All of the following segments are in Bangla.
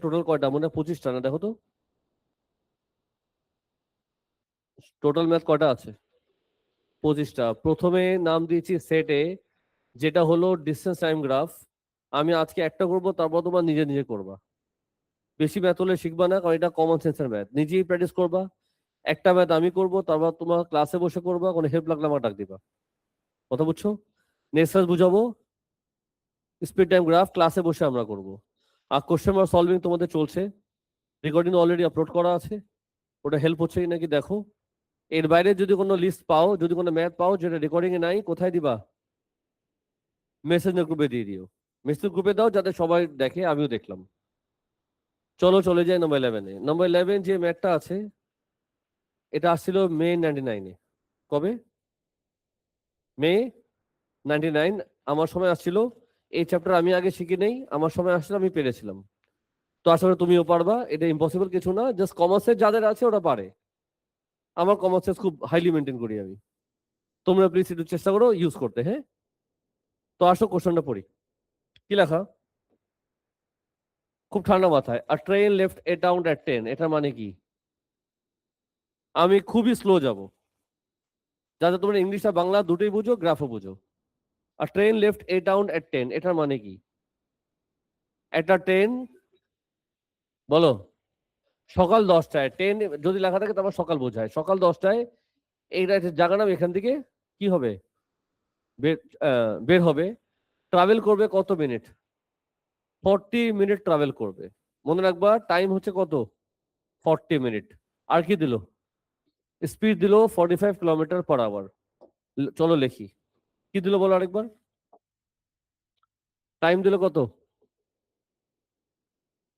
টোটাল কয়টা? মনে হয় 25টা না? দেখো তো টোটাল ম্যাথ কয়টা আছে। 25টা। প্রথমে নাম দিয়েছি সেট এ, যেটা হলো ডিস্টেন্স টাইম গ্রাফ। আমি আজকে একটা করবো, তারপর তোমার নিজে নিজে করবা। বেশি ম্যাথ হলে শিখবা না, কারণ এটা কমন সেন্সের ম্যাথ। নিজেই প্র্যাকটিস করবা। একটা ম্যাথ আমি করবো, তারপর তোমার ক্লাসে বসে করবা, কোনো হেল্প লাগলে আমার ডাক দিবা। কথা বুঝছো? নেক্সট ক্লাস বুঝাবো স্পিড টাইম গ্রাফ, ক্লাসে বসে আমরা করবো। আর কোশ্চেন মার্ক সলভিং তোমাদের চলছে, রেকর্ডিং অলরেডি আপলোড করা আছে, ওটা হেল্প হচ্ছে নাকি দেখো। এর বাইরে যদি কোনো লিস্ট পাও, যদি কোনো ম্যাথ পাও যেটা রেকর্ডিং এ নাই, কোথায় দিবা? মেসেঞ্জার গ্রুপে দিয়ে দিও। মেসেজ গ্রুপে দাও যাতে সবাই দেখে, আমিও দেখলাম। চলো চলে যাই নম্বর 11-এ। নম্বর 11 যে ম্যাথটা আছে, এটা আসছিল মে 99-এ। কবে? মে 99 আমার সময় আসছিল। এই চ্যাপ্টার আমি আগে শিখি নেই, আমার সময় আসছিল, আমি পেরেছিলাম। তো আসলে তুমিও পারবা, এটা ইম্পসিবল কিছু না। জাস্ট কমার্সের যাদের আছে ওরা পারে। আমার কমার্স খুব হাইলি মেনটেন করি আমি। তোমরা প্লিজ একটু চেষ্টা করো ইউজ করতে, হ্যাঁ? তো আসো কোশ্চেনটা পড়ি। কি লেখা? খুব ঠান্ডা মাথায়। আর ট্রেন লেফট এ টাউন এট 10, এটা মানে কি? আমি খুবই স্লো যাব, যাতে তোমরা ইংলিশ আর বাংলা দুটোই বুঝো, গ্রাফও বুঝো। আর ট্রেন লেফট এ টাউন এট 10, এটার মানে কি? একটা ট্রেন, বলো। সকাল 10টায় ট্রেন যদি লেখা থাকে, তারপর সকাল বোঝায়। সকাল 10টায় এইটা জায়গা নাম, এখান থেকে কি হবে? বের বের হবে। ট্রাভেল করবে কত মিনিট? 40 মিনিট ট্রাভেল করবে। মনে রাখবা টাইম হচ্ছে কত? 40 মিনিট। আর কি দিল? স্পিড দিল 45 কিলোমিটার/আওয়ার। চলো লেখি। কি দিল বলো আরেকবার। টাইম দিল কত?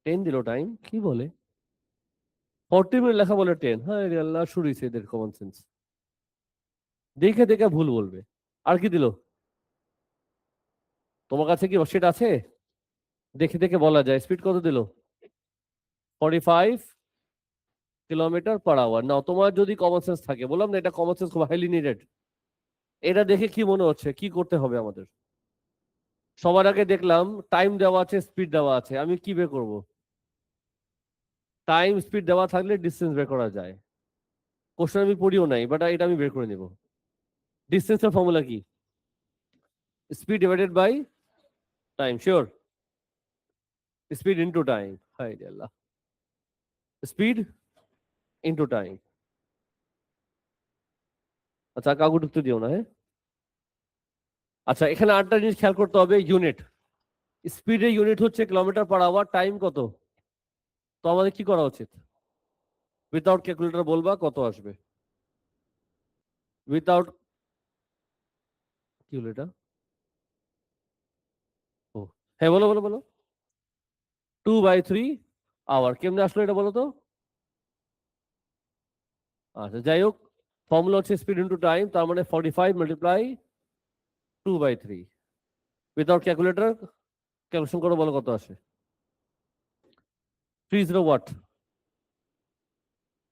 10 দিল টাইম। কি বলে? 40 মিনিট লেখা বলে 10? হ্যাঁ রে আল্লাহ, শুরু হয়েছে এদের কমন সেন্স। দেখে দেখে ভুল বলবে। আর কি দিল? তোমার কাছে কি সেটা আছে? দেখে দেখে বলা যায়। স্পিড কত দিল? 45 কিলোমিটার/আওয়ার। নাও, তোমার যদি কমন সেন্স থাকে, বললাম না এটা কমন সেন্স খুব হাইলি নিডেড। এটা দেখে কি মনে হচ্ছে কি করতে হবে আমাদের? সবার আগে দেখলাম টাইম দেওয়া আছে, স্পিড দেওয়া আছে, আমি কি বের করব? টাইম স্পিড দেওয়া থাকলে ডিস্টেন্স বের করা যায়। কোশ্চেন আমি পড়িও নাই, বাট এটা আমি বের করে নেব। ডিস্টেন্সের ফর্মুলা কি? Speed divided by time. Sure? Speed into time. হাই আল্লাহ, স্পিড ইন্টু টাইম। আচ্ছা, কাউকে ঢুকতে দিও না, হ্যাঁ? আচ্ছা, এখানে আটটা জিনিস খেয়াল করতে হবে। ইউনিট, স্পিডের ইউনিট হচ্ছে কিলোমিটার/আওয়ার। টাইম কত? তো আমাদের কি করা উচিত? উইথাউট ক্যালকুলেটর বলবা কত আসবে। উইথাউট, কি হলো এটা? ও হ্যাঁ, বলো বলো বলো। 2/3 আওয়ার কেমনে আসলো এটা বলো তো? আচ্ছা, যাই হোক, ফর্মুলা হচ্ছে স্পিড ইন্টু টাইম, তার মানে 45 মাল্টিপ্লাই 2/3। উইথাউট ক্যালকুলেটর ক্যালকুলেশন করো, বলো কত আসে। 30 ওয়াট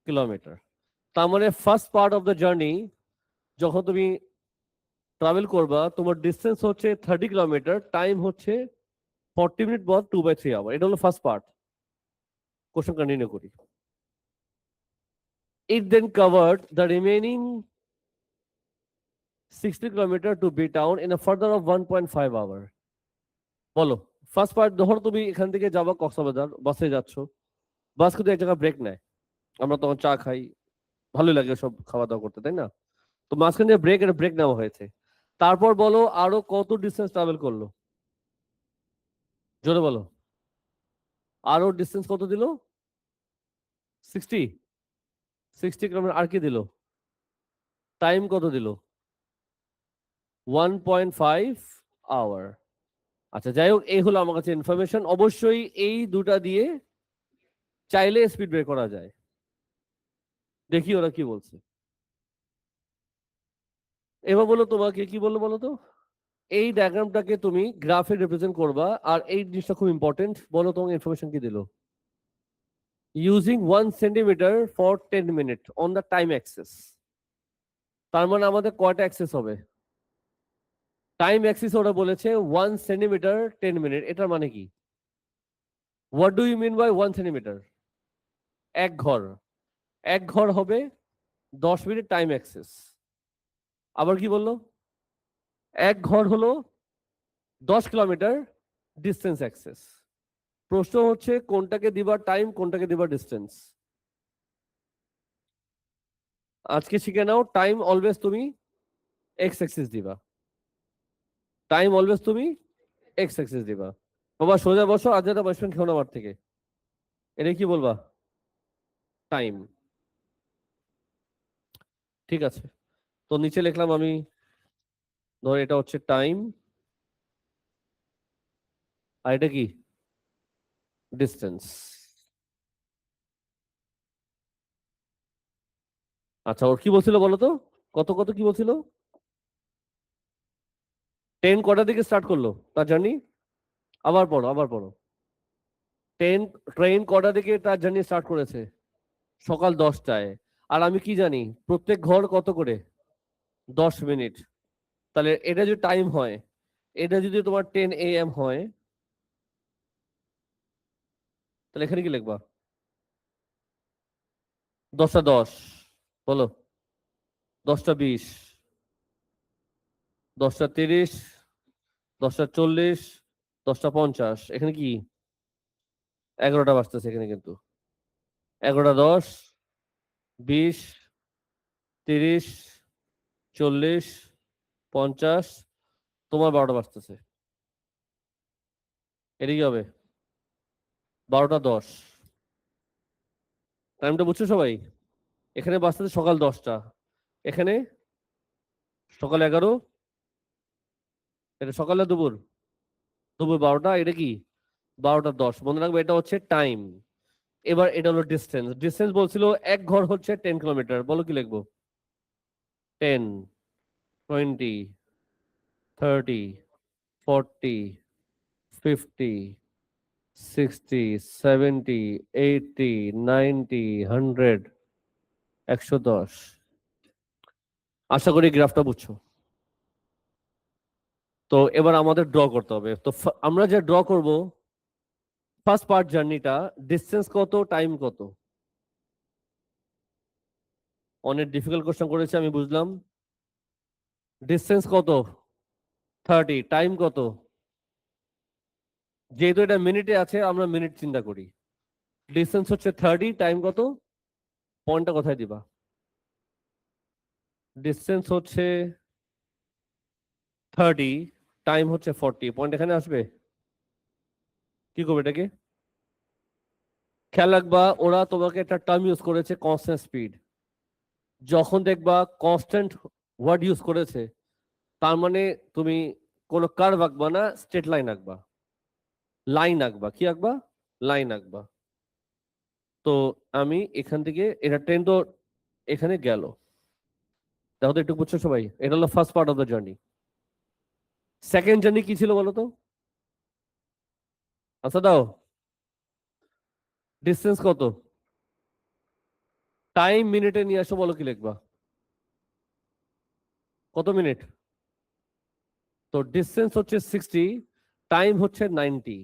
কিলোমিটার। তার মানে first part of the journey, যখন তুমি ট্রাভেল করবা, তোমার ডিস্টেন্স হচ্ছে 30 কিলোমিটার, টাইম হচ্ছে 40 মিনিট, পর 2/3 আওয়ার। এটা হলো ফার্স্ট পার্ট। কোশ্চেন কন্টিনিউ করি। It then covered the remaining 60 kilometre to B town in a further of 1.5 hour. বলো, ফার্স্ট পার্ট ধরো তুমি এখান থেকে যাবা কক্সবাজার, বাসে যাচ্ছ। বাস কিন্তু এক জায়গায় ব্রেক নেয়, আমরা তখন চা খাই, ভালোই লাগে সব খাওয়া দাওয়া করতে, তাই না? তো মাঝখানে ব্রেক, এটা ব্রেক নেওয়া হয়েছে। তারপর বলো আরো কত ডিস্টেন্স ট্রাভেল করলো? জোরে বলো। আরো ডিস্টেন্স কত দিল? 60। 60 কিলোমিটার। আর কি দিল? টাইম কত দিল? 1.5 আওয়ার। আচ্ছা, যাই হোক, এই হলো আমার কাছে ইনফরমেশন। অবশ্যই এই দুটা দিয়ে চাইলে স্পিড বের করা যায়। দেখি ওরা কি বলছে। এবার বলো, তোমাকে কি বললো বলো তো? এই ডায়াগ্রামটাকে তুমি গ্রাফে রিপ্রেজেন্ট করবা, আর এই জিনিসটা খুব ইম্পর্টেন্ট। বলো তোমাকে ইনফরমেশন কি দিল? Using 1 centimetre for 10 minute on the time access. তার মানে আমাদের কয়টা অ্যাক্সেস হবে? টাইম অ্যাক্সিস ওরা বলেছে 1 সেন্টিমিটার 10 মিনিট। এটার মানে কি? What do you mean by 1 centimetre? এক ঘর। এক ঘর হবে 10 মিনিট টাইম অ্যাক্সেস। আবার কি বললো? এক ঘর হলো 10 কিলোমিটার ডিস্টেন্স অ্যাক্সেস। প্রশ্ন হচ্ছে কোনটাকে দিবা টাইম, কোনটাকে দিবা ডিস্টেন্স। আজকে শিখে নাও, টাইম অলওয়েজ তুমি এক্স অ্যাক্সিস দিবা। টাইম অলওয়েজ তুমি এক্স অ্যাক্সিস দিবা। বাবা সোজা বসো, আজ একটা বসবেন খেও না আমার থেকে। এটা কি বলবা? টাইম। ঠিক আছে, তো নিচে লিখলাম আমি, ধর এটা হচ্ছে টাইম, আর এটা কি? ডিস্টেন্স। আচ্ছা, ওর কি বলছিল বলো তো? কত কত কি বলছিল? 10 কটা থেকে স্টার্ট করলো তার জার্নি? আবার পড়ো, আবার পড়ো। 10 ট্রেন কটা থেকে তার জার্নি স্টার্ট করেছে? সকাল 10টায়। আর আমি কি জানি প্রত্যেক ঘর কত করে? 10 মিনিট। তাহলে এটা যদি টাইম হয়, এটা যদি তোমার 10 AM হয়, তাহলে এখানে কি লিখবা? 10টা 10 বলো, 10টা 20, 10টা 30, 10টা 40, 10টা 50। এখানে কি? 11টা বাজতেছে এখানে কিন্তু। 11টা 10, 20, 30, 40, 50, তোমার 12টা বাজতেছে। এটা কি হবে? 12টা 10। টাইমটা বুঝছো সবাই? এখানে বাজতেছে সকাল 10টা, এখানে সকাল 11, এটা সকালে দুপুর? দুপুর 12টা। এটা কি? 12টা 10। মনে রাখবে এটা হচ্ছে টাইম। এবার এটা হলো ডিস্টেন্স। ডিস্টেন্স বলছিল এক ঘর হচ্ছে 10 কিলোমিটার। বলো কি লিখবো? 10, 20, 30, 40, 50, 60, 70, 80, 90, 100, 110। আশা করি গ্রাফটা বুঝছো। তো এবার আমাদের ড্র করতে হবে। তো আমরা যে ড্র করব, ফার্স্ট পার্ট জার্নিটা, ডিস্টেন্স কত, টাইম কত। অনেক ডিফিকাল্ট কোশ্চেন করেছে আমি বুঝলাম। ডিস্টেন্স কত? 30। টাইম কত? যেহেতু এটা মিনিটে আছে আমরা মিনিট চিন্তা করি। ডিস্টেন্স হচ্ছে 30, টাইম কত? পয়েন্টটা কোথায় দিবা? ডিস্টেন্স হচ্ছে 30, টাইম হচ্ছে 40, পয়েন্ট এখানে আসবে। কি করবে এটাকে? খেয়াল রাখবা, ওরা তোমাকে একটা টার্ম ইউজ করেছে কনস্ট্যান্ট স্পিড। যখন দেখবা কনস্ট্যান্ট ওয়ার্ড ইউজ করেছে, তার মানে তুমি কোনো কার্ভ আঁকবা না, স্ট্রেট লাইন আঁকবা। লাইন আঁকবা। কি আঁকবা? লাইন আঁকবা। তো আমি এখান থেকে, এটা ট্রেন তো এখানে গেল, দেখো তো একটু বুঝছো সবাই? এটা হলো first part of the journey. Second journey কি ছিল বলো তো? আচ্ছা দাও। ডিস্টেন্স কত? টাইম মিনিটে নিয়ে আসো, বলো কি লিখবা? কত মিনিট? তো ডিস্টেন্স হচ্ছে 60, টাইম হচ্ছে 90।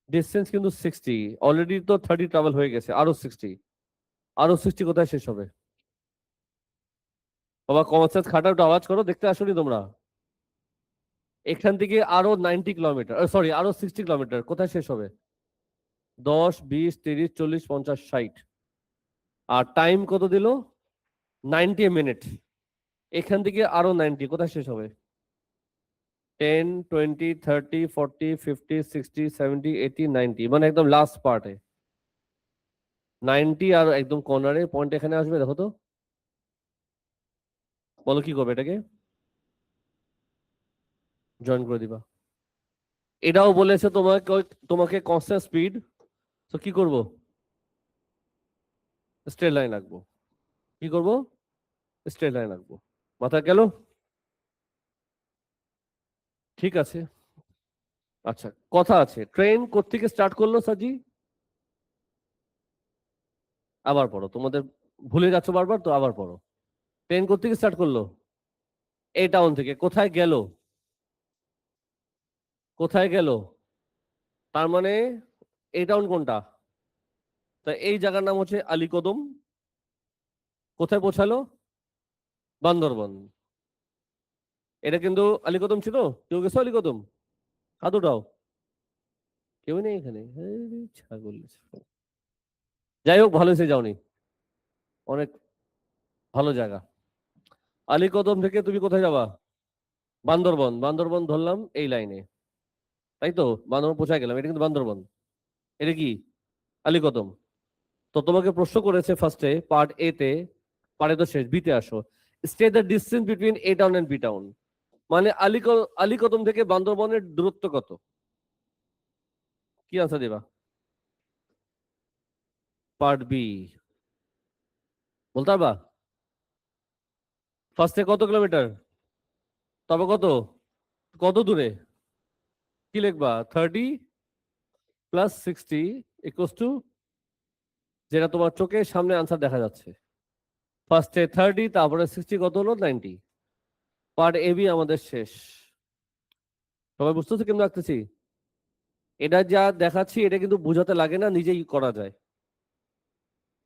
ডিস্টেন্স কিন্তু 60, অলরেডি তো 30 ট্রাভেল হয়ে গেছে, আরো 60। আরো 60 কোথায় শেষ হবে? বাবা কমন সেন্স খাটাও, একটু আওয়াজ করো, দেখতে আসোনি তোমরা? এখান থেকে আরো 90 কিলোমিটার, সরি আরো 60 কিলোমিটার, কোথায় শেষ হবে? 10, 20, 30, 40, 50, 60। আর টাইম কত দিল? 90 মিনিট। এখান থেকে আরো 90, কোথায় শেষ হবে? 10, 20, 30, 40, 50, 60, 70, 80, 90, মানে একদম লাস্ট পার্টে 90। আর একদম কর্নারে পয়েন্ট এখানে আসবে, দেখো তো। বলো কি করবে এটাকে? জয়েন করে দিবা। এটাও বলেছে তোমাকে, তোমাকে কনস্ট্যান্ট স্পিড। তো কি করব? স্ট্রেট লাইন আঁকবো। কি করব? স্ট্রেট লাইন আঁকবো। মাথায় গেল? ঠিক আছে। আচ্ছা, কথা আছে, ট্রেন কোত্থেকে স্টার্ট করলো সাজি? আবার পড়ো, তোমাদের ভুলে যাচ্ছ বারবার তো, আবার পড়ো। ট্রেন কোত্থেকে স্টার্ট করলো? এই টাউন থেকে। কোথায় গেল? কোথায় গেল? তার মানে এই টাউন কোনটা? তা এই জায়গার নাম হচ্ছে আলীকদম। কোথায় পৌঁছালো? বান্দরবন। এটা কিন্তু আলীকদম ছিল। কেউ গেছো আলীকদম? হাত উঠাও। কেউ নেই এখানে? আরে ছাগল। যাই হোক, ভালো হয়েছে যাওনি, অনেক ভালো জায়গা। আলীকদম থেকে তুমি কোথায় যাবা? বান্দরবন। বান্দরবন ধরলাম এই লাইনে, তাই তো? বান্দরবন পৌঁছায় গেলাম, এটা কিন্তু বান্দরবন। এটা কি? আলীকদম। তো তোমাকে প্রশ্ন করেছে ফার্স্টে পার্ট এ তে, পার্ট এ তো শেষ, বিতে আসো। State the distance between A town and B town. মানে আলীকদম থেকে বান্দরবনের দূরত্ব কত? কি আনসার দিবা? পার্ট বি বলতে পারবা? ফার্স্টে কত কিলোমিটার? তবে কত? কত দূরে? কি লিখবা? 30 প্লাস 60 ইকুয়ালস টু, যেটা তোমার চোখের সামনে আনসার দেখা যাচ্ছে। ফার্স্টে 30, তারপরে 60, কত হলো? 90। পার্ট এ বি আমাদের শেষ। সবাই বুঝতেছো কেমন রাখতেছি? এটা যা দেখাচ্ছি এটা কিন্তু বোঝাতে লাগে না, নিজেই করা যায়।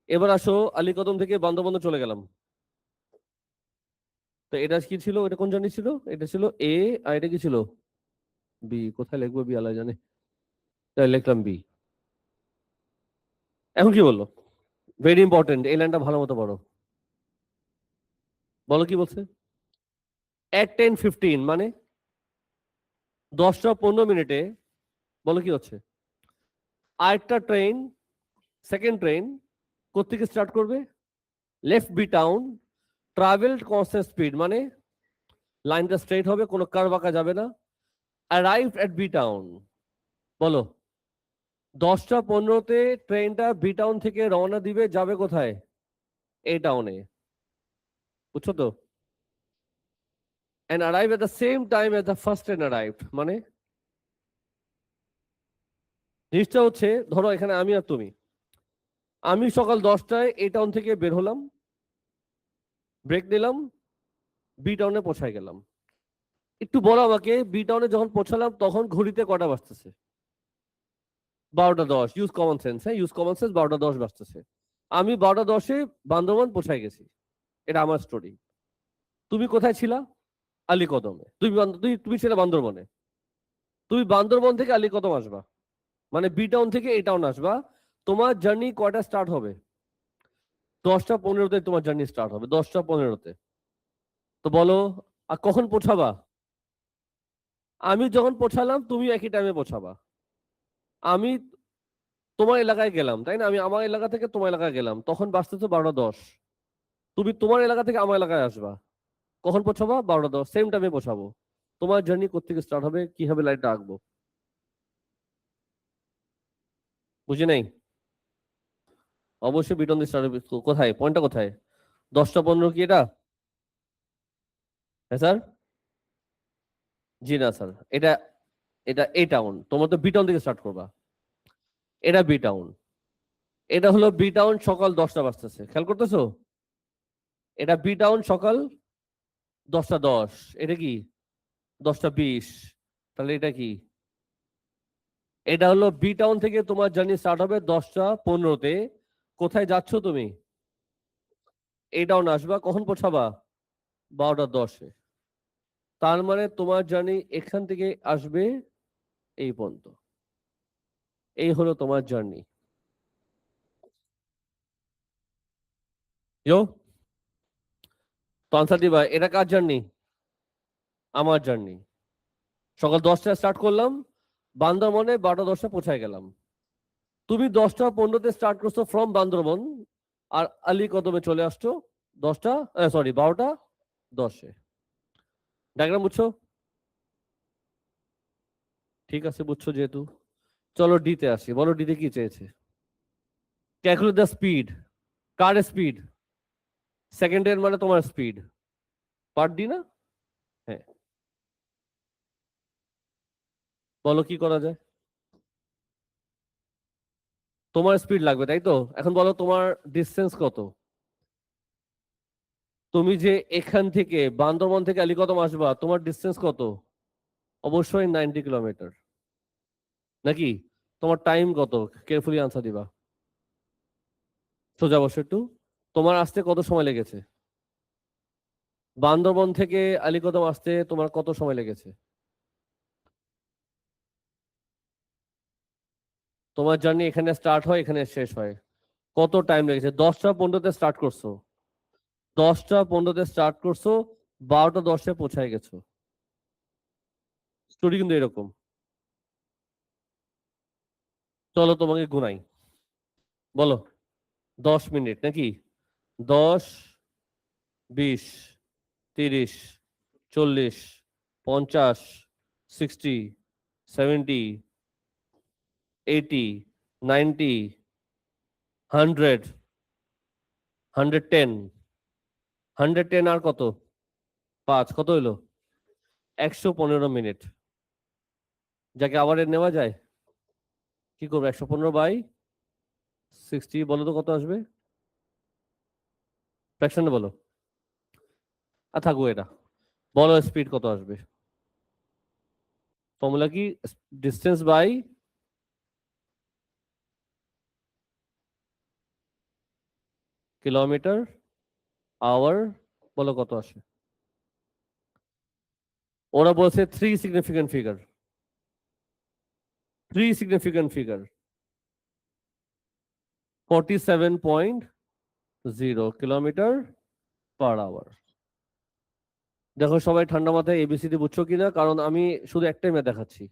এবার আসো, আলীকদম থেকে বান্দরবন চলে গেলাম। তো এটা কি ছিল? এটা কোন জার্নি ছিল? এটা ছিল এ, আর এটা কি ছিল? বি। কোথায় লিখবো বি আল্লাহ জানে। তাই লিখলাম বি। এখন কি বললো? ভেরি ইম্পর্টেন্ট, এই লাইনটা ভালো মতো পড়ো। বলো কি বলছে? at 10:15 মানে 10টা 15 মিনিটে, বলো কি হচ্ছে? আরেকটা ট্রেন, সেকেন্ড ট্রেন কোত্থেকে স্টার্ট করবে? Left B town, travelled constant speed, মানে লাইনটা স্ট্রেট হবে, কোনো কার বাঁকা যাবে না। Arrived at B town. বলো, 10টা 15তে ট্রেনটা বি টাউন থেকে রওনা দিবে, যাবে কোথায়? এই টাউনে। বুঝছো তো? and arrive at the same time as the first train arrived, মানে জিনিসটা হচ্ছে, ধরো এখানে আমি আর তুমি, আমি সকাল 10টায় এই টাউন থেকে বের হলাম, ব্রেক নিলাম, বি টাউনে পৌঁছায় গেলাম। একটু বলো আমাকে, বি টাউনে যখন পৌঁছালাম তখন ঘড়িতে কটা বাজতেছে? 12টা 10। ইউজ কমন সেন্স, হ্যাঁ ইউজ কমন সেন্স। 12টা 10 বাজতেছে। আমি 12টা 10-এ বান্দরবান পৌঁছায় গেছি। এটা আমার স্টোরি। তুমি কোথায় ছিলা? আলীকদমে। তুমি ছিলে বান্দরবনে। তুমি বান্দরবন থেকে আলীকদম আসবা, মানে বি টাউন থেকে এই টাউন আসবা। তোমার জার্নি কয়টা স্টার্ট হবে? 10টা 15তে তোমার জার্নি স্টার্ট হবে, 10টা 15তে। তো বলো, আর কখন পৌঁছাবা? আমি যখন পৌঁছালাম তুমি একই টাইমে পৌঁছাবা। আমি তোমার এলাকায় গেলাম, তাই না? আমি আমার এলাকা থেকে তোমার এলাকায় গেলাম, তখন বাজতেছে 12টা 10। তুমি তোমার এলাকা থেকে আমার এলাকায় আসবা, কখন পৌঁছাবা? 12টা 10, সেম টাইমে পৌঁছাবো। তোমার জার্নি কোথেকে স্টার্ট হবে, কিভাবে লাইনটা আঁকবো? বুঝি নাই? অবশ্যই বিটন দিয়ে স্টার্ট হবে। কোথায় পয়েন্টটা, কোথায়? 10টা 15 কি এটা? হ্যাঁ স্যার। জি না স্যার, এটা, এটা এ টাউন, তোমার তো বি টাউন থেকে স্টার্ট করবা। এটা বি টাউন। এটা হলো বি টাউন, সকাল 10টা বাজতেছে, খেয়াল করতেছো? এটা বি টাউন সকাল 10টা 10। এটা কি? 10টা 20। তাহলে এটা কি? এটা হলো বি টাউন থেকে তোমার জার্নি স্টার্ট হবে 10টা 15তে। কোথায় যাচ্ছ তুমি? এই টাউন আসবা, কখন পৌঁছাবা? 12টা 10-এ। তার মানে তোমার জার্নি এখান থেকে আসবে এই পর্যন্ত। এই হলো তোমার জার্নি। ইয়ো, তো আনসার দিবা। এটা কার জার্নি? আমার জার্নি। সকাল 10টায় স্টার্ট করলাম, বান্দরবনে 12টা 10 পৌঁছায় গেলাম। তুমি 10টা 15তে স্টার্ট করছো ফ্রম বান্দরবন, আর আলীকদমে চলে আসছো 12টা 10-এ। ডায়াগ্রাম বুঝছো? ঠিক আছে, বুঝছো যেহেতু। চলো ডিতে আসি, বলো ডিতে কি চেয়েছে? Calculate the speed. Car speed? সেকেন্ডের মানে তোমার স্পিড। পার ডি না? হ্যাঁ। বলো কি করা যায়? তোমার স্পিড লাগবে, তাই তো? এখন বলো তোমার ডিস্টেন্স কত? তুমি যে এখান থেকে বান্দরবন থেকে আলীকদম আসবা, তোমার ডিস্টেন্স কত? অবশ্যই 90 কিলোমিটার, নাকি? তোমার টাইম কত? কেয়ারফুলি আনসার দিবা। সোজা বসো একটু। তোমার আসতে কত সময় লেগেছে? বান্দরবন থেকে আলীকদম আসতে তোমার কত সময় লেগেছে? তোমার জার্নি এখানে স্টার্ট হয়, এখানে শেষ হয়। কত টাইম লেগেছে? 10টা 15তে স্টার্ট করছো। 10টা 15তে স্টার্ট করছো, 12টা 10-এ পৌঁছায় গেছো। স্টোরি কিন্তু এরকম। চলো তোমাকে গুনাই। বলো। 10 মিনিট নাকি? 10, 20, 30, 40, 50, 60, 70, 80, 90, 110, আর কত? 5 কত হইলো? 115 মিনিট। যাকে আবার এর নেওয়া যায়? কি করবো? 115/60, বলো তো কত আসবে? ফ্র্যাকশনে বলো। আর থাকবো এটা। বলো স্পিড কত আসবে? ফর্মুলা কি? Distance by kilometre hour. বলো কত আসে? ওরা বলছে থ্রি সিগনিফিকেন্ট ফিগার। 47.0 কিলোমিটার/আওয়ার। দেখো সবাই ঠান্ডা মাথায় এবিসিডি বুঝছো কিনা, কারণ আমি শুধু একটাই ম্যাথ দেখাচ্ছি।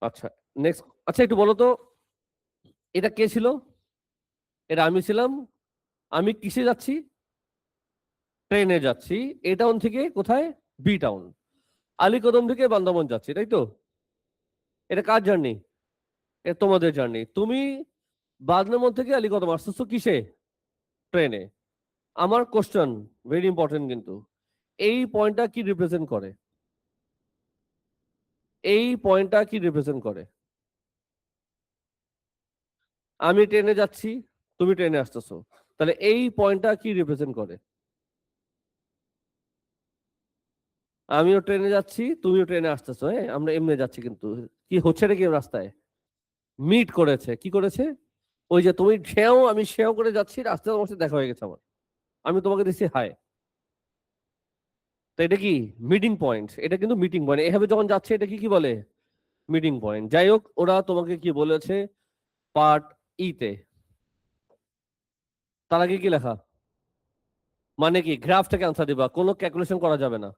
আচ্ছা, নেক্সট। আচ্ছা একটু বলো তো, এটা কে ছিল? এটা আমি ছিলাম। আমি কিসে যাচ্ছি? ট্রেনে যাচ্ছি। এ টাউন থেকে কোথায়? B town. আলীকদম থেকে বান্দরবন যাচ্ছি, তাই তো? এটা কার জার্নি? এটা তোমাদের জার্নি। তুমি বান্দরবন থেকে আলীকদম আসতেছো কিসে? ট্রেনে। আমার কোশ্চেন ভেরি ইম্পর্টেন্ট কিন্তু, এই পয়েন্টটা কি রিপ্রেজেন্ট করে? এই পয়েন্টটা কি রিপ্রেজেন্ট করে? আমি ট্রেনে যাচ্ছি, তুমি ট্রেনে আসতেছো, তাহলে এই পয়েন্টটা কি রিপ্রেজেন্ট করে? আমিও ট্রেনে যাচ্ছি, তুমিও ট্রেনে আসতেছো, হ্যাঁ আমরা এমনি যাচ্ছি, কিন্তু কি হচ্ছে নাকি রাস্তায়? মিট করেছে। কি করেছে? ওই যে তুমি সেও আমি সেও করে যাচ্ছি, রাস্তায় তোমার সাথে দেখা হয়ে গেছে আমার। আমি তোমাকে দিচ্ছি হাই। তো এটা কি? Meeting point. এটা কিন্তু মিটিং পয়েন্ট। এভাবে যখন যাচ্ছে এটা কি কি বলে? Meeting point. যাই হোক, ওরা তোমাকে কি বলেছে পার্ট তে? তার আগে কি লেখা? মানে কি গ্রাফ থেকে আনসার দিবা, কোনো ক্যালকুলেশন করা যাবে না।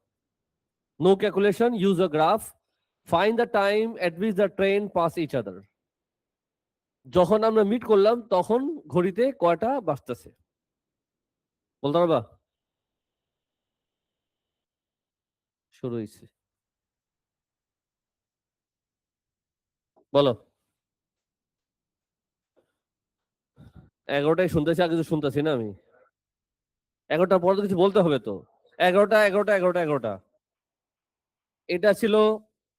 No calculation, use a graph. Find the time at which the train pass each other. যখন আমরা মিট করলাম তখন ঘড়িতে কয়টা বাজতেছে বলতে পারবা? শুরু হয়েছে। বলো। 11টায় শুনতেছি, আগে তো শুনতেছি না আমি। 11টার পর তো কিছু বলতে হবে তো। 11টা 11টা 11টা 11টা। এটা ছিল,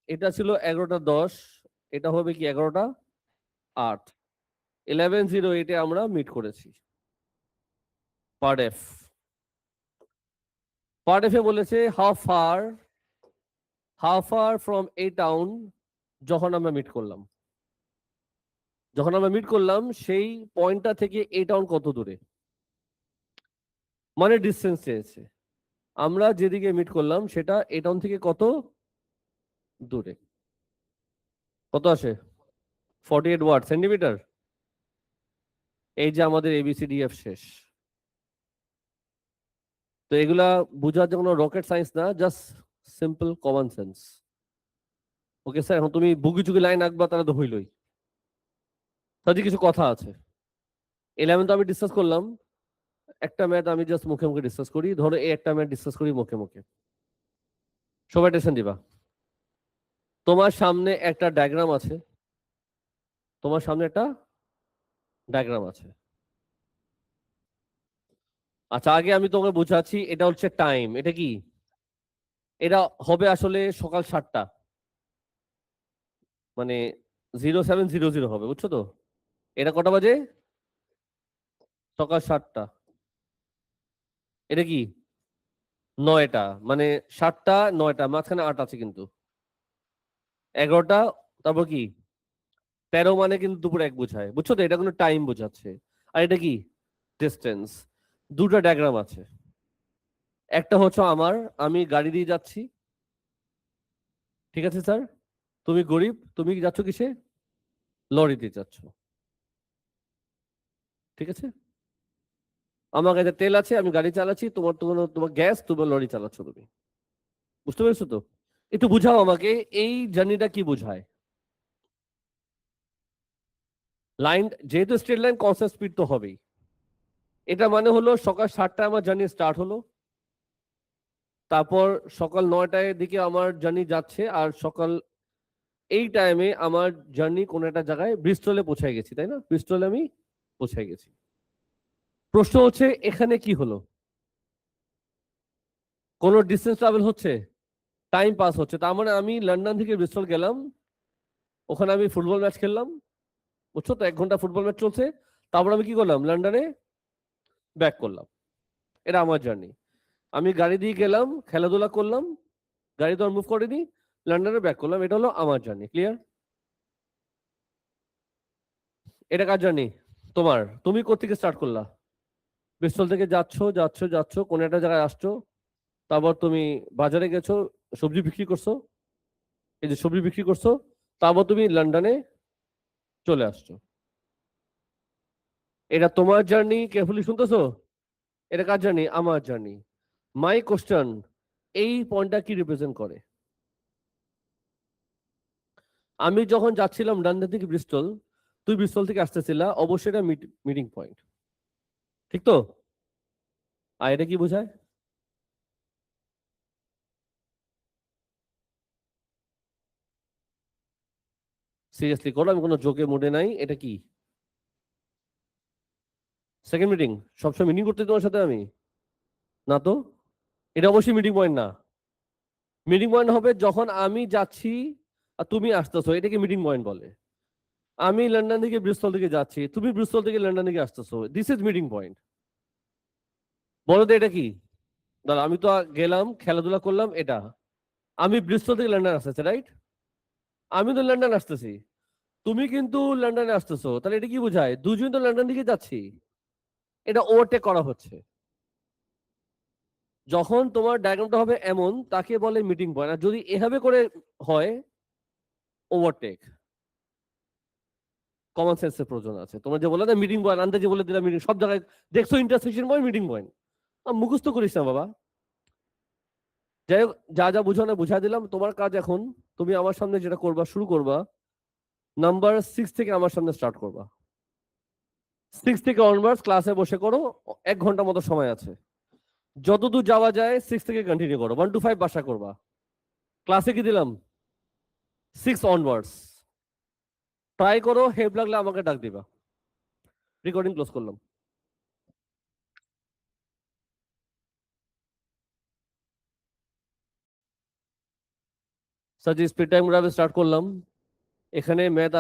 এটা ছিল 11টা 10। এটা হবে কি 11টা 8। 11:08-এ আমরা মিট করেছি। Part F. পার্ট এফ এ বলেছে how far from a town. যখন আমরা মিট করলাম, যখন আমরা মিট করলাম সেই পয়েন্টটা থেকে এ টাউন কত দূরে, মানে ডিস্টেন্স চেয়েছে। আমরা যেদিকে মিট করলাম সেটা এ টাউন থেকে কত দূরে। কত আসে? 48 ওয়াট সেন্টিমিটার। এই যে আমাদের এবিসিডিএফ শেষ। তো এগুলা বোঝার যে কোনো রকেট সায়েন্স না, just simple common sense. Okay sir, এখন তুমি বুকি চুকি লাইন আঁকবা তাহলে তো হইলই। তাদের কিছু কথা আছে। 11 তো আমি ডিসকাস করলাম। একটা ম্যাথ আমি জাস্ট মুখে মুখে ডিসকাস করি। ধরো এই একটা ম্যাথ ডিসকাস করি মুখে মুখে। সবাই টেনশন দিবা। তোমার সামনে একটা ডায়াগ্রাম আছে। তোমার সামনে একটা ডায়াগ্রাম আছে। আচ্ছা, আগে আমি তোমাকে বুঝাচ্ছি। এটা হচ্ছে টাইম। এটা কি? এটা হবে আসলে সকাল 7টা, মানে 0700 হবে, বুঝছো তো? এটা কটা বাজে? সকাল 7টা। এটা কি? 9টা, মানে 7টা 9টা, মাঝখানে 8 আছে কিন্তু। 11টা, তারপর কি 13 মানে কিন্তু দুপুর 1 বোঝায়, বুঝছো তো? এটা কোনো টাইম বোঝাচ্ছে। আর এটা কি? ডিস্টেন্স। দুটো ডায়াগ্রাম আছে। একটা হচ্ছে আমার, আমি গাড়ি দিয়ে যাচ্ছি, ঠিক আছে স্যার? তুমি গরিব, তুমি যাচ্ছ কিসে? লরিতে যাচ্ছ, ঠিক আছে? আমার কাছে তেল আছে, আমি গাড়ি চালাচ্ছি, তোমার তোমার তোমার গ্যাস, তোমার লরি চালাচ্ছ তুমি। বুঝতে পেরেছো তো? একটু বুঝাও আমাকে, এই জার্নিটা কি বোঝায়? লাইন যেহেতু স্ট্রেট লাইন, কনস্ট্যান্ট স্পিড তো হবেই। এটা মানে হলো সকাল 7টায় আমার জার্নি স্টার্ট হলো, তারপর সকাল 9টার দিকে আমার জার্নি যাচ্ছে, আর সকাল এই টাইমে আমার জার্নি কোনো একটা জায়গায় ব্রিস্টলে পৌঁছে গেছি, তাই না? ব্রিস্টলে আমি পৌঁছে গেছি। প্রশ্ন হচ্ছে এখানে কি হলো? কোনো ডিস্টেন্স ট্রাভেল হচ্ছে, টাইম পাস হচ্ছে। তার মানে আমি লন্ডন থেকে ব্রিস্টল গেলাম, ওখানে আমি ফুটবল ম্যাচ খেললাম, বুঝছো তো? 1 ঘন্টা ফুটবল ম্যাচ চলছে, তারপর আমি কি করলাম? লন্ডনে ব্যাক করলাম। এটা আমার জার্নি। আমি গাড়ি দিয়ে গেলাম, খেলাধুলা করলাম, গাড়ি তো আর মুভ করিনি, লন্ডনে ব্যাক করলাম। এটা হলো আমার জার্নি। ক্লিয়ার? এটা কার জার্নি? তোমার। তুমি কোত্থেকে স্টার্ট করলা? ব্রিস্টল থেকে যাচ্ছ যাচ্ছ যাচ্ছ, কোন একটা জায়গায় আসছো, তারপর তুমি বাজারে গেছো, সবজি বিক্রি করছো, এই যে সবজি বিক্রি করছো, তারপর তুমি লন্ডনে চলে আসছো। এটা তোমার জার্নি, কেয়ারফুলি শুনতেছো? এটা কার জার্নি? আমার জার্নি। মাই কোশ্চেন, এই পয়েন্টটা কি রিপ্রেজেন্ট করে? আমি যখন যাচ্ছিলাম লন্ডন থেকে ব্রিস্টল, তুই ব্রিস্টল থেকে আসতেছিলা, অবশ্যই এটা মিটিং পয়েন্ট, ঠিক তো? আর এটা কি বোঝায়? সিরিয়াসলি করো, আমি কোনো জোকে মুডে নাই। এটা কি? Second meeting? সবসময় মিটিং করতে তোমার সাথে আমি? না তো, এটা অবশ্যই মিটিং পয়েন্ট না। মিটিং পয়েন্ট হবে যখন আমি যাচ্ছি আর তুমি আসতেছো, এটাকে মিটিং পয়েন্ট বলে। আমি লন্ডন থেকে ব্রিস্টল থেকে যাচ্ছি, তুমি ব্রিস্টল থেকে লন্ডন থেকে আসতেছো, দিস ইজ মিটিং পয়েন্ট। বলো তো এটা কি? দাঁড়া, আমি তো গেলাম, খেলাধুলা করলাম, এটা আমি ব্রিস্টল থেকে লন্ডন আসতেছি, রাইট? আমি তো লন্ডন আসতেছি, তুমি কিন্তু লন্ডনে আসতেছো, তাহলে এটা কি বোঝায়? দুজন তো লন্ডন দিকে যাচ্ছি। এটা ওভারটেক করা হচ্ছে। যখন তোমার ডায়াগ্রামটা হবে এমন, তাকে বলে মিটিং পয়েন্ট। আর যদি এভাবে করে হয়, ওভারটেক। কমন সেন্সের প্রয়োজন আছে। তোমরা যে বলে না মিটিং পয়েন্ট, আন্দাজে বলে দিলাম মিটিং, সব জায়গায় দেখছো ইন্টারসেকশন পয়েন্ট, মিটিং পয়েন্ট। মুখস্থ করিস না বাবা। যাই হোক, যা যা বুঝো না বুঝাই দিলাম। তোমার কাজ এখন, তুমি আমার সামনে যেটা করবা, শুরু করবা নাম্বার 6 থেকে আমার সামনে স্টার্ট করবা। 6 থেকে অনওয়ার্ডস ক্লাসে বসে করো, 1 ঘন্টা মতো সময় আছে। যতদূর যাওয়া যায় 6 থেকে কন্টিনিউ করো, 1 to 5 বাসা করবা। ক্লাসে কি দিলাম? 6 অনওয়ার্ডস। ট্রাই করো, হেল্প লাগলে আমাকে ডাক দিবা। রেকর্ডিং ক্লোজ করলাম। স্যার, যে স্পিড টাইম স্টার্ট করলাম, এখানে ম্যাথ